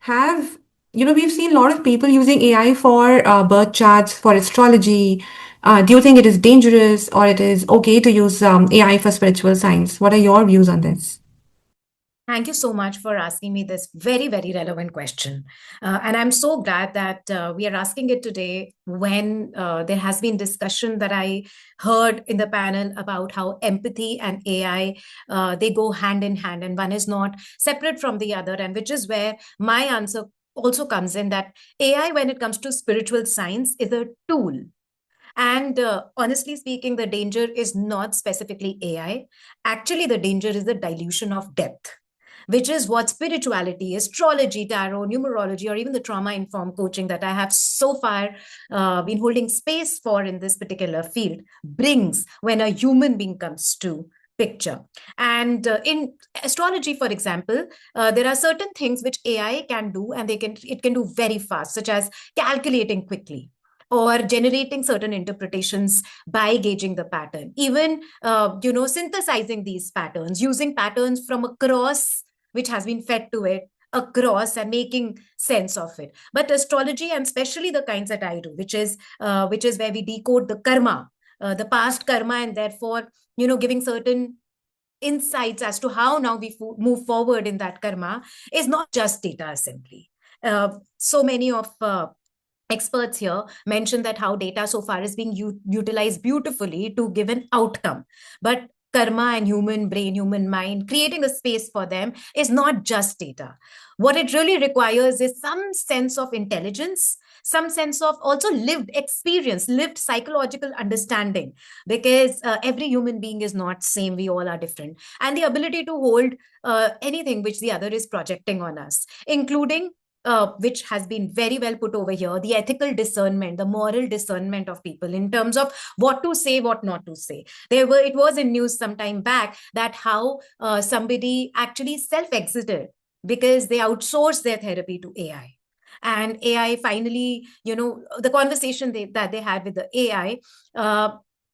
have, we've seen a lot of people using AI for birth charts, for astrology. Do you think it is dangerous or it is okay to use AI for spiritual science? What are your views on this? Thank you so much for asking me this very, very relevant question. And I'm so glad that we are asking it today when there has been discussion that I heard in the panel about how empathy and AI, they go hand in hand and one is not separate from the other. And which is where my answer also comes in that AI, when it comes to spiritual science, is a tool. And honestly speaking, the danger is not specifically AI. Actually, the danger is the dilution of depth, which is what spirituality, astrology, tarot, numerology, or even the trauma informed coaching that I have so far been holding space for in this particular field brings when a human being comes to picture. And in astrology, for example, there are certain things which AI can do, and it can do very fast, such as calculating quickly or generating certain interpretations by gauging the pattern, even synthesizing these patterns, using patterns from across which has been fed to it across and making sense of it. But astrology, and especially the kinds that I do, which is where we decode the karma, the past karma, and therefore giving certain insights as to how now we move forward in that karma, is not just data assembly. So many of experts here mention that how data so far is being utilized beautifully to give an outcome, but karma and human brain, human mind, creating a space for them is not just data. What it really requires is some sense of intelligence, some sense of also lived experience, lived psychological understanding, because every human being is not same, we all are different, and the ability to hold anything which the other is projecting on us, including which has been very well put over here, the ethical discernment, the moral discernment of people in terms of what to say, what not to say. It was in news some time back that how somebody actually self-exited because they outsourced their therapy to AI. And AI finally, the conversation that they had with the AI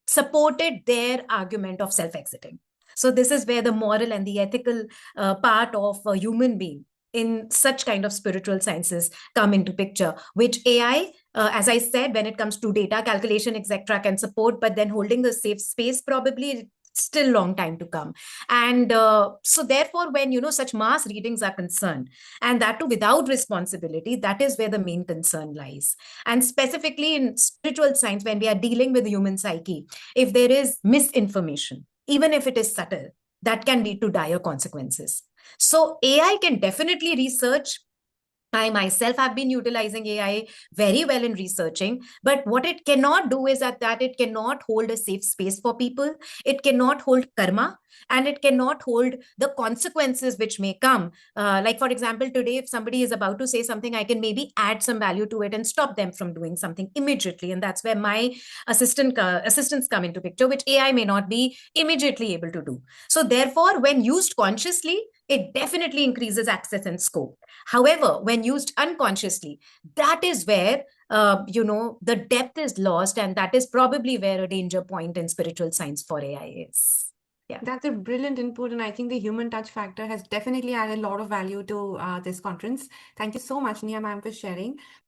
supported their argument of self-exiting. So this is where the moral and the ethical part of a human being in such kind of spiritual sciences come into picture, which AI, as I said, when it comes to data calculation, etc., can support, but then holding the safe space probably still long time to come. And so therefore, when such mass readings are concerned, and that too without responsibility, that is where the main concern lies. And specifically in spiritual science, when we are dealing with the human psyche, if there is misinformation, even if it is subtle, that can lead to dire consequences. So AI can definitely research. I myself have been utilizing AI very well in researching, but what it cannot do is that it cannot hold a safe space for people. It cannot hold karma, and it cannot hold the consequences which may come. Like, for example, today, if somebody is about to say something, I can maybe add some value to it and stop them from doing something immediately. And that's where my assistants come into picture, which AI may not be immediately able to do. So, therefore, when used consciously, it definitely increases access and scope. However, when used unconsciously, that is where the depth is lost, and that is probably where a danger point in spiritual science for AI is. Yeah. That's a brilliant input, and I think the human touch factor has definitely added a lot of value to this conference. Thank you so much, Nia ma'am, for sharing.